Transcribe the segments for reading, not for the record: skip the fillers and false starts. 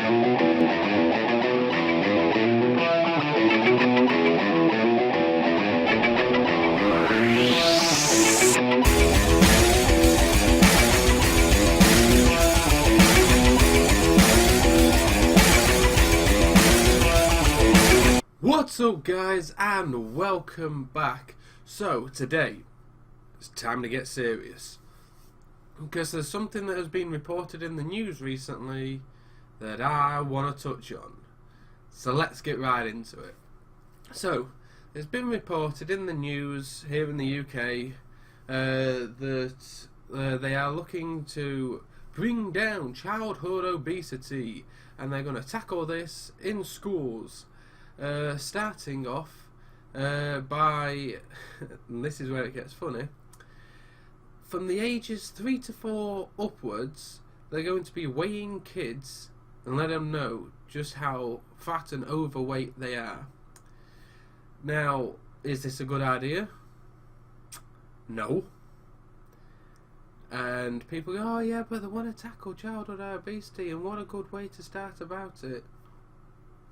What's up, guys, and welcome back. So today it's time to get serious, because there's something that has been reported in the news recently that I want to touch on. So let's get right into it. So it's been reported in the news here in the UK that they are looking to bring down childhood obesity, and they're going to tackle this in schools. Starting off by, and this is where it gets funny, from the ages 3 to 4 upwards, they're going to be weighing kids and let them know just how fat and overweight they are. Now, is this a good idea? No. And people go, oh yeah, but they want to tackle childhood obesity, and what a good way to start about it.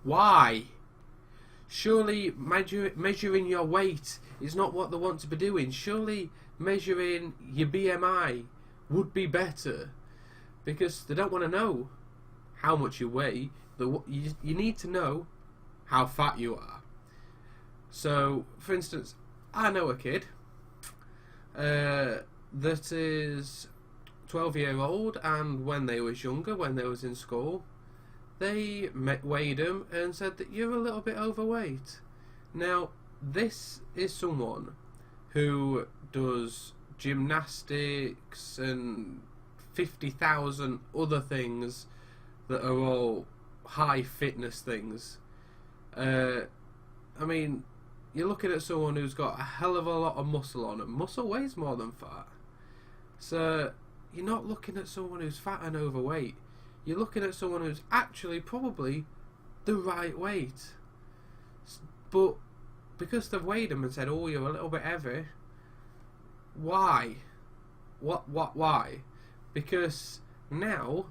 Why? Surely measuring your weight is not what they want to be doing. Surely measuring your BMI would be better, because they don't want to know how much you weigh. You need to know how fat you are. So, for instance, I know a kid that is 12-year-old, and when they was younger, when they was in school, they weighed him and said that you're a little bit overweight. Now, this is someone who does gymnastics and 50,000 other things that are all high fitness things. I mean, you're looking at someone who's got a hell of a lot of muscle on him. Muscle weighs more than fat. So, you're not looking at someone who's fat and overweight. You're looking at someone who's actually probably the right weight. But because they've weighed them and said, oh, you're a little bit heavy, why? Why? Because now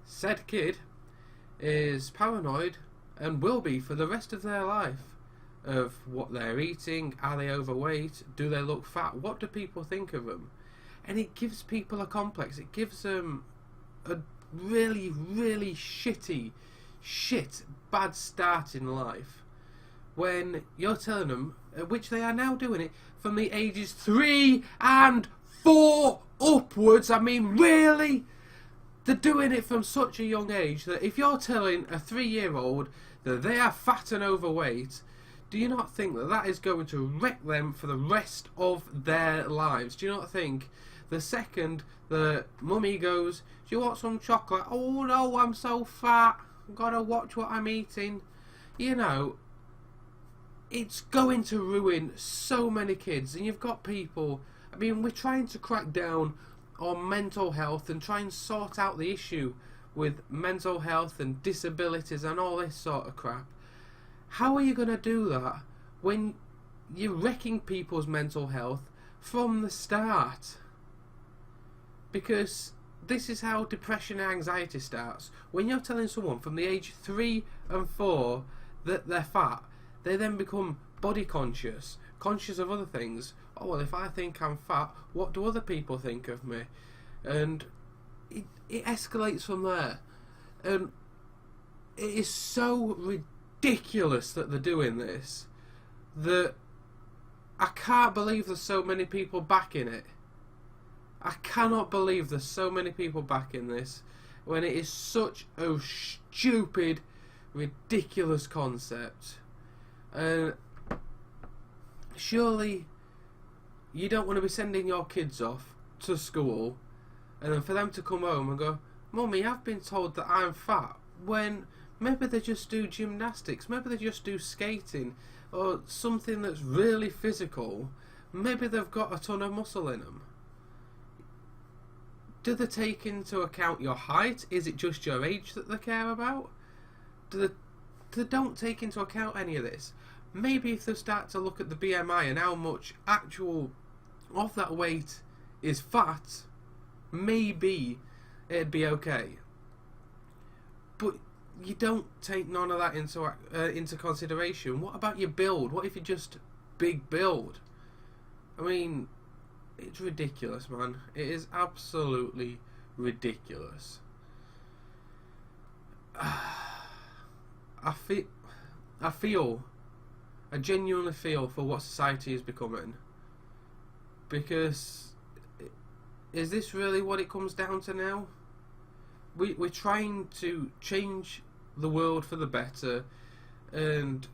said kid is paranoid and will be for the rest of their life of what they're eating. Are they overweight? Do they look fat? What do people think of them? And it gives people a complex. It gives them a really bad start in life when you're telling them, which they are now doing it from the ages 3 and 4 upwards. I mean, really? They're doing it from such a young age that if you're telling a 3-year-old that they are fat and overweight, do you not think that that is going to wreck them for the rest of their lives? Do you not think the second that mummy goes, do you want some chocolate? Oh no, I'm so fat, I've got to watch what I'm eating. You know, it's going to ruin so many kids. And you've got people, I mean, we're trying to crack down on mental health and try and sort out the issue with mental health and disabilities and all this sort of crap. How are you going to do that when you're wrecking people's mental health from the start? Because this is how depression and anxiety starts. When you're telling someone from the age 3 and 4 that they're fat, they then become body conscious, conscious of other things. Oh, well, if I think I'm fat, what do other people think of me? And it escalates from there. And it is so ridiculous that they're doing this, that I can't believe there's so many people backing it. I cannot believe there's so many people backing this when it is such a stupid, ridiculous concept. Surely you don't want to be sending your kids off to school and then for them to come home and go, Mummy, I've been told that I'm fat, when maybe they just do gymnastics, maybe they just do skating or something that's really physical. Maybe they've got a ton of muscle in them. Do they take into account your height? Is it just your age that they care about? They don't take into account any of this. Maybe if they start to look at the BMI and how much actual of that weight is fat, maybe it'd be okay. But you don't take none of that into consideration. What about your build? What if you just big build? I mean, it's ridiculous, man. It is absolutely ridiculous. I genuinely feel for what society is becoming, because is this really what it comes down to now? We're trying to change the world for the better and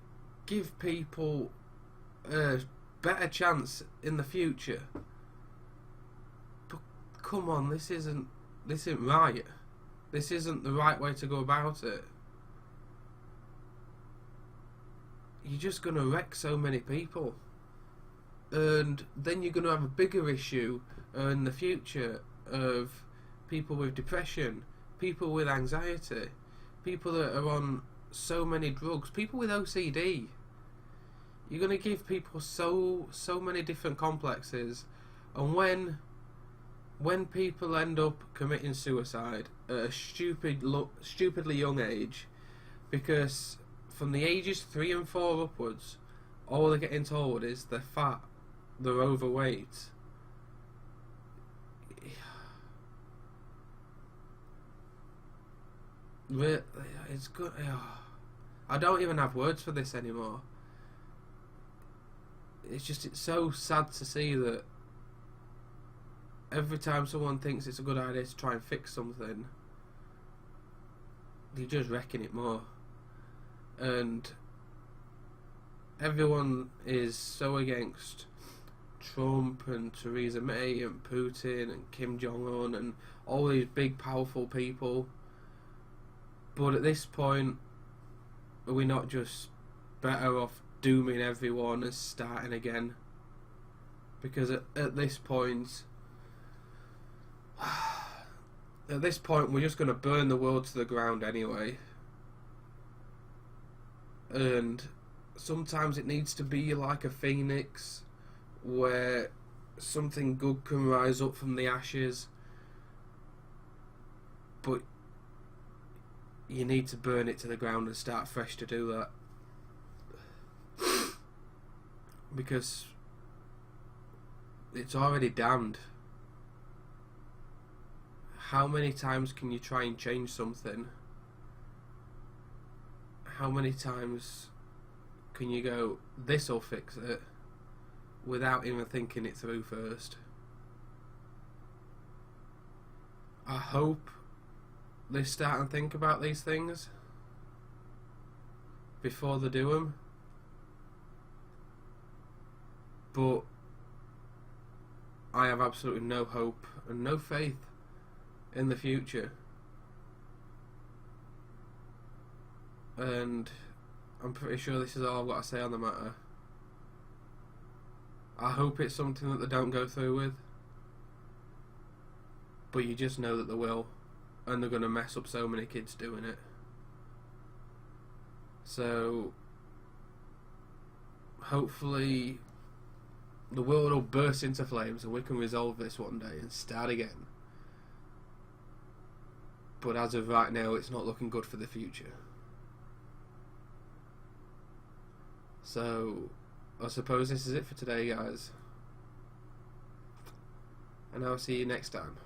give people a better chance in the future. But come on, this isn't right. This isn't the right way to go about it. You're just going to wreck so many people, and then you're going to have a bigger issue in the future of people with depression, people with anxiety, people that are on so many drugs, people with OCD. You're going to give people so many different complexes, and when people end up committing suicide at a stupidly young age, because from the ages 3 and 4 upwards, all they're getting told is they're fat, they're overweight. It's good. I don't even have words for this anymore. It's so sad to see that every time someone thinks it's a good idea to try and fix something, they're just wrecking it more. And everyone is so against Trump and Theresa May and Putin and Kim Jong-un and all these big powerful people. But at this point, are we not just better off dooming everyone and starting again? Because at this point, we're just going to burn the world to the ground anyway. And sometimes it needs to be like a phoenix, where something good can rise up from the ashes, but you need to burn it to the ground and start fresh to do that. Because it's already damned. How many times can you try and change something? How many times can you go, this'll fix it, without even thinking it through first? I hope they start and think about these things before they do them. But I have absolutely no hope and no faith in the future. And I'm pretty sure this is all I've got to say on the matter. I hope it's something that they don't go through with, but you just know that they will, and they're going to mess up so many kids doing it. So hopefully the world will burst into flames and we can resolve this one day and start again. But as of right now, it's not looking good for the future. So I suppose this is it for today, guys, and I'll see you next time.